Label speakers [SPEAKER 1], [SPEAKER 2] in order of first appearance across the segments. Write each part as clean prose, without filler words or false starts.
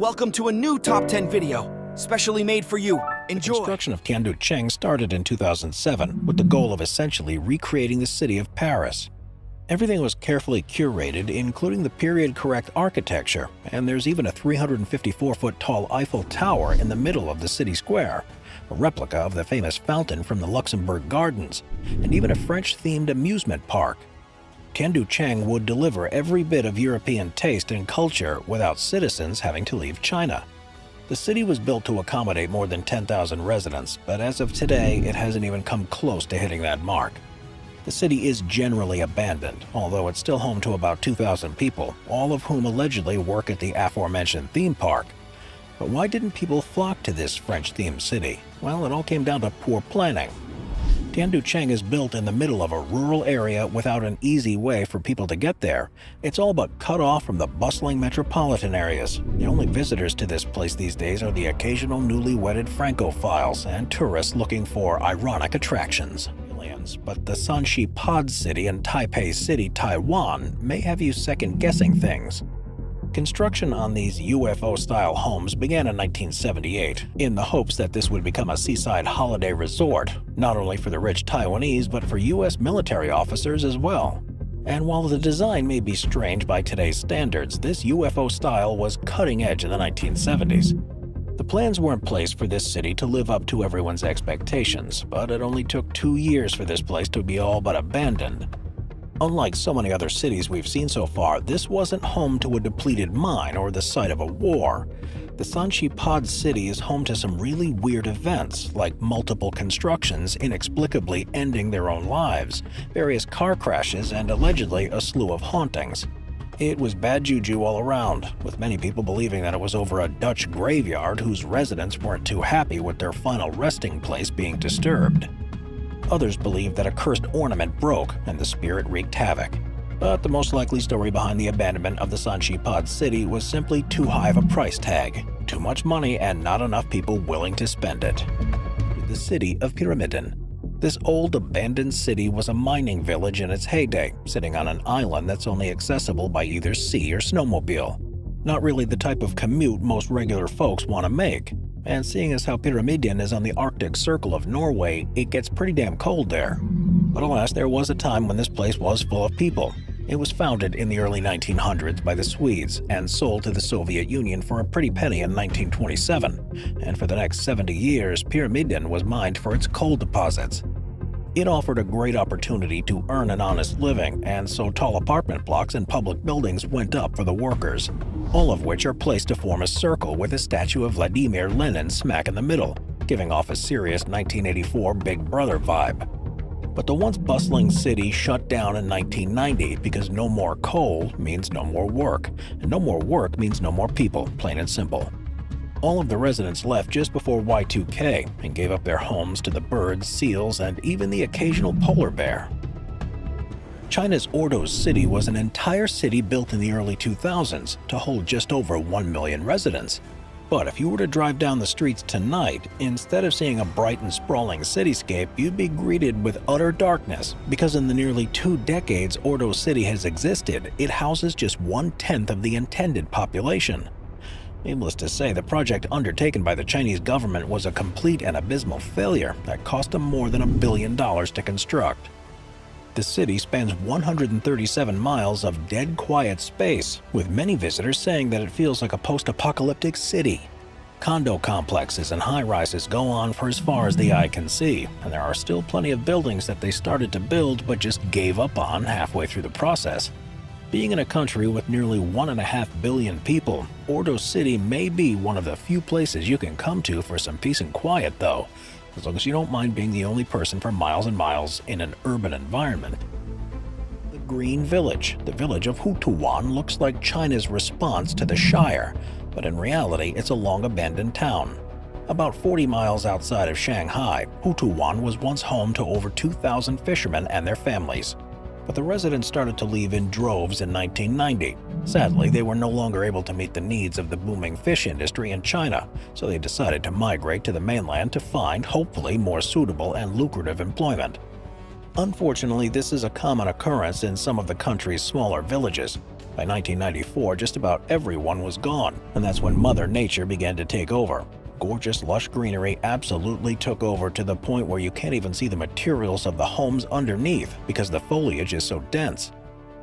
[SPEAKER 1] Welcome to a new Top 10 video, specially made for you. Enjoy!
[SPEAKER 2] The construction of Tianducheng started in 2007 with the goal of essentially recreating the city of Paris. Everything was carefully curated, including the period-correct architecture, and there's even a 354-foot tall Eiffel Tower in the middle of the city square, a replica of the famous fountain from the Luxembourg Gardens, and even a French-themed amusement park. Tianducheng would deliver every bit of European taste and culture without citizens having to leave China. The city was built to accommodate more than 10,000 residents, but as of today, it hasn't even come close to hitting that mark. The city is generally abandoned, although it's still home to about 2,000 people, all of whom allegedly work at the aforementioned theme park. But why didn't people flock to this French-themed city? Well, it all came down to poor planning. Tianducheng is built in the middle of a rural area without an easy way for people to get there. It's all but cut off from the bustling metropolitan areas. The only visitors to this place these days are the occasional newly wedded Francophiles and tourists looking for ironic attractions. But the Shanxi Pod City and Taipei City, Taiwan, may have you second-guessing things. Construction on these UFO-style homes began in 1978, in the hopes that this would become a seaside holiday resort, not only for the rich Taiwanese but for U.S. military officers as well. And while the design may be strange by today's standards, this UFO style was cutting edge in the 1970s. The plans were in place for this city to live up to everyone's expectations, but it only took 2 years for this place to be all but abandoned. Unlike so many other cities we've seen so far, this wasn't home to a depleted mine or the site of a war. The Shanxi Pod City is home to some really weird events, like multiple constructions inexplicably ending their own lives, various car crashes, and allegedly a slew of hauntings. It was bad juju all around, with many people believing that it was over a Dutch graveyard whose residents weren't too happy with their final resting place being disturbed. Others believed that a cursed ornament broke and the spirit wreaked havoc. But the most likely story behind the abandonment of the Shanxi Pod City was simply too high of a price tag, too much money and not enough people willing to spend it. The city of Pyramiden. This old abandoned city was a mining village in its heyday, sitting on an island that's only accessible by either sea or snowmobile. Not really the type of commute most regular folks want to make. And seeing as how Pyramiden is on the Arctic Circle of Norway, it gets pretty damn cold there. But alas, there was a time when this place was full of people. It was founded in the early 1900s by the Swedes and sold to the Soviet Union for a pretty penny in 1927. And for the next 70 years, Pyramiden was mined for its coal deposits. It offered a great opportunity to earn an honest living, and so tall apartment blocks and public buildings went up for the workers, all of which are placed to form a circle with a statue of Vladimir Lenin smack in the middle, giving off a serious 1984 Big Brother vibe. But the once bustling city shut down in 1990 because no more coal means no more work, and no more work means no more people, plain and simple. All of the residents left just before Y2K and gave up their homes to the birds, seals, and even the occasional polar bear. China's Ordos City was an entire city built in the early 2000s to hold just over 1 million residents. But if you were to drive down the streets tonight, instead of seeing a bright and sprawling cityscape, you'd be greeted with utter darkness, because in the nearly 2 decades Ordos City has existed, it houses just 1/10 of the intended population. Needless to say, the project undertaken by the Chinese government was a complete and abysmal failure that cost them more than $1 billion to construct. The city spans 137 miles of dead quiet space, with many visitors saying that it feels like a post-apocalyptic city. Condo complexes and high-rises go on for as far as the eye can see, and there are still plenty of buildings that they started to build but just gave up on halfway through the process. Being in a country with nearly 1.5 billion people, Ordos City may be one of the few places you can come to for some peace and quiet though, as long as you don't mind being the only person for miles and miles in an urban environment. The Green Village, the village of Hutuwan, looks like China's response to the Shire, but in reality it's a long-abandoned town. About 40 miles outside of Shanghai, Hutuwan was once home to over 2,000 fishermen and their families. But the residents started to leave in droves in 1990. Sadly, they were no longer able to meet the needs of the booming fish industry in China, so they decided to migrate to the mainland to find, hopefully, more suitable and lucrative employment. Unfortunately, this is a common occurrence in some of the country's smaller villages. By 1994, just about everyone was gone, and that's when Mother Nature began to take over. Gorgeous, lush greenery absolutely took over to the point where you can't even see the materials of the homes underneath because the foliage is so dense.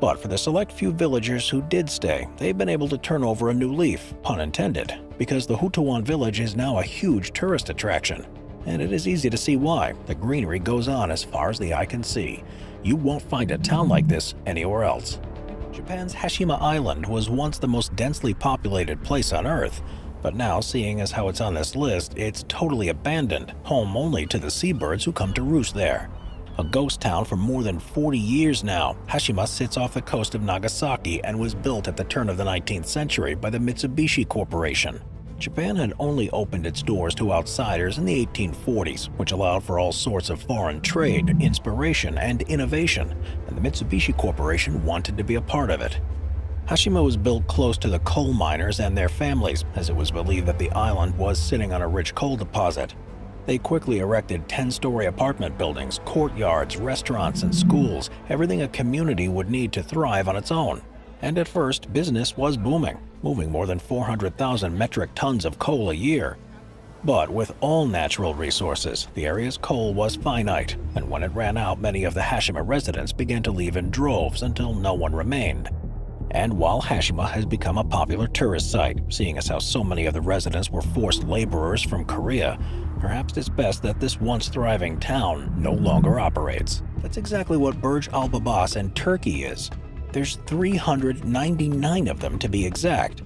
[SPEAKER 2] But for the select few villagers who did stay, they've been able to turn over a new leaf, pun intended, because the Hutawan village is now a huge tourist attraction. And it is easy to see why. The greenery goes on as far as the eye can see. You won't find a town like this anywhere else. Japan's Hashima Island was once the most densely populated place on Earth, but now, seeing as how it's on this list, it's totally abandoned, home only to the seabirds who come to roost there. A ghost town for more than 40 years now, Hashima sits off the coast of Nagasaki and was built at the turn of the 19th century by the Mitsubishi Corporation. Japan had only opened its doors to outsiders in the 1840s, which allowed for all sorts of foreign trade, inspiration, and innovation, and the Mitsubishi Corporation wanted to be a part of it. Hashima was built close to the coal miners and their families, as it was believed that the island was sitting on a rich coal deposit. They quickly erected 10-story apartment buildings, courtyards, restaurants, and schools, everything a community would need to thrive on its own. And at first, business was booming, moving more than 400,000 metric tons of coal a year. But with all natural resources, the area's coal was finite, and when it ran out, many of the Hashima residents began to leave in droves until no one remained. And while Hashima has become a popular tourist site, seeing as how so many of the residents were forced laborers from Korea, perhaps it's best that this once thriving town no longer operates. That's exactly what Burj Al Babas in Turkey is. There's 399 of them to be exact.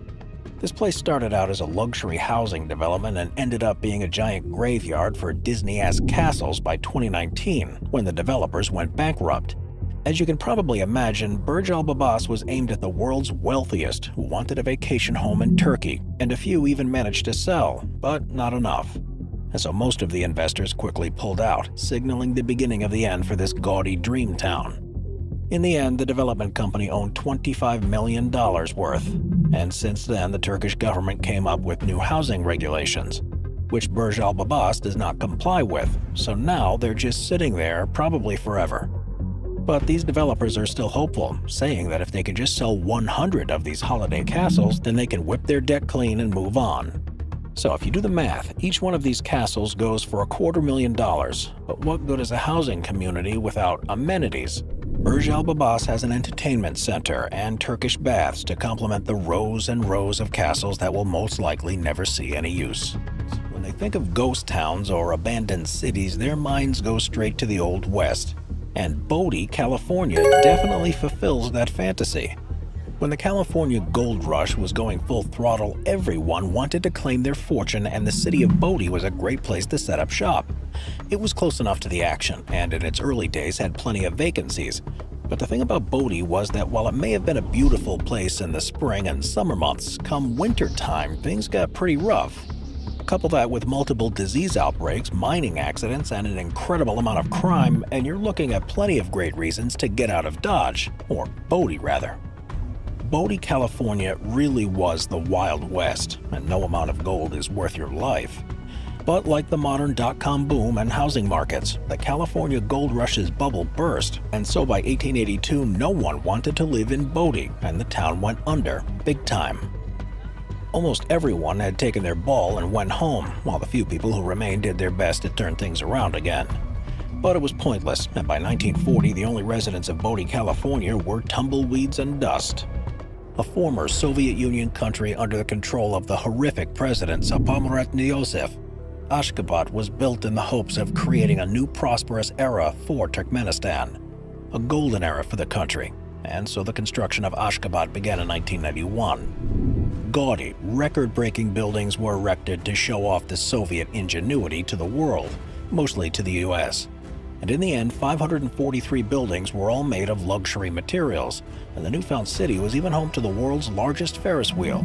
[SPEAKER 2] This place started out as a luxury housing development and ended up being a giant graveyard for Disney-esque castles by 2019, when the developers went bankrupt. As you can probably imagine, Burj Al Babas was aimed at the world's wealthiest who wanted a vacation home in Turkey, and a few even managed to sell, but not enough. And so most of the investors quickly pulled out, signaling the beginning of the end for this gaudy dream town. In the end, the development company owned $25 million worth, and since then the Turkish government came up with new housing regulations, which Burj Al Babas does not comply with, so now they're just sitting there, probably forever. But these developers are still hopeful, saying that if they can just sell 100 of these holiday castles, then they can whip their deck clean and move on. So if you do the math, each one of these castles goes for $250,000, but what good is a housing community without amenities? Burj Al Babas has an entertainment center and Turkish baths to complement the rows and rows of castles that will most likely never see any use. When they think of ghost towns or abandoned cities, their minds go straight to the Old West. And Bodie, California definitely fulfills that fantasy. When the California gold rush was going full throttle, everyone wanted to claim their fortune, and the city of Bodie was a great place to set up shop. It was close enough to the action, and in its early days had plenty of vacancies. But the thing about Bodie was that while it may have been a beautiful place in the spring and summer months, come winter time, things got pretty rough. Couple that with multiple disease outbreaks, mining accidents, and an incredible amount of crime, and you're looking at plenty of great reasons to get out of Dodge, or Bodie rather. Bodie, California really was the Wild West, and no amount of gold is worth your life. But like the modern dot-com boom and housing markets, the California gold rush's bubble burst, and so by 1882 no one wanted to live in Bodie, and the town went under, big time. Almost everyone had taken their ball and went home, while the few people who remained did their best to turn things around again. But it was pointless, and by 1940 the only residents of Bodie, California were tumbleweeds and dust. A former Soviet Union country under the control of the horrific president Saparmurat Niyozov, Ashgabat was built in the hopes of creating a new prosperous era for Turkmenistan, a golden era for the country, and so the construction of Ashgabat began in 1991. Gaudy, record-breaking buildings were erected to show off the Soviet ingenuity to the world, mostly to the US. And in the end, 543 buildings were all made of luxury materials, and the newfound city was even home to the world's largest Ferris wheel.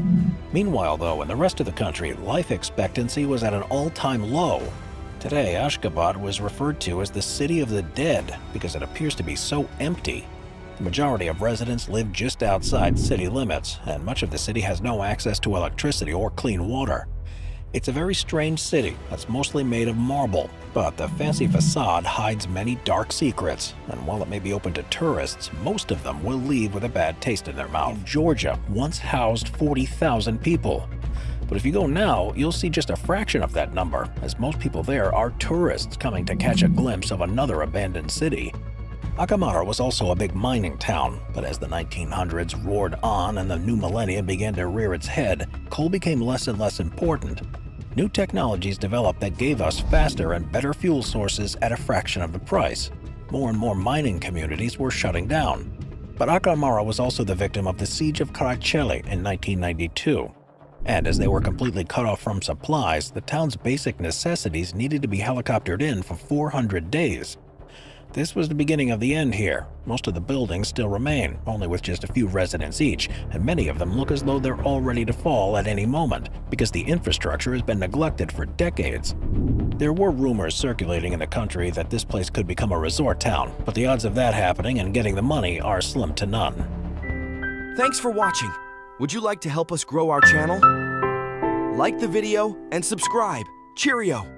[SPEAKER 2] Meanwhile, though, in the rest of the country, life expectancy was at an all-time low. Today, Ashgabat was referred to as the City of the Dead because it appears to be so empty. The majority of residents live just outside city limits, and much of the city has no access to electricity or clean water. It's a very strange city that's mostly made of marble, but the fancy facade hides many dark secrets, and while it may be open to tourists, most of them will leave with a bad taste in their mouth. Georgia once housed 40,000 people. But if you go now, you'll see just a fraction of that number, as most people there are tourists coming to catch a glimpse of another abandoned city. Akamara was also a big mining town, but as the 1900s roared on and the new millennium began to rear its head, coal became less and less important. New technologies developed that gave us faster and better fuel sources at a fraction of the price. More and more mining communities were shutting down. But Akamara was also the victim of the siege of Karacelli in 1992. And as they were completely cut off from supplies, the town's basic necessities needed to be helicoptered in for 400 days. This was the beginning of the end here. Most of the buildings still remain, only with just a few residents each, and many of them look as though they're all ready to fall at any moment, because the infrastructure has been neglected for decades. There were rumors circulating in the country that this place could become a resort town, but the odds of that happening and getting the money are slim to none.
[SPEAKER 1] Thanks for watching. Would you like to help us grow our channel? Like the video and subscribe. Cheerio!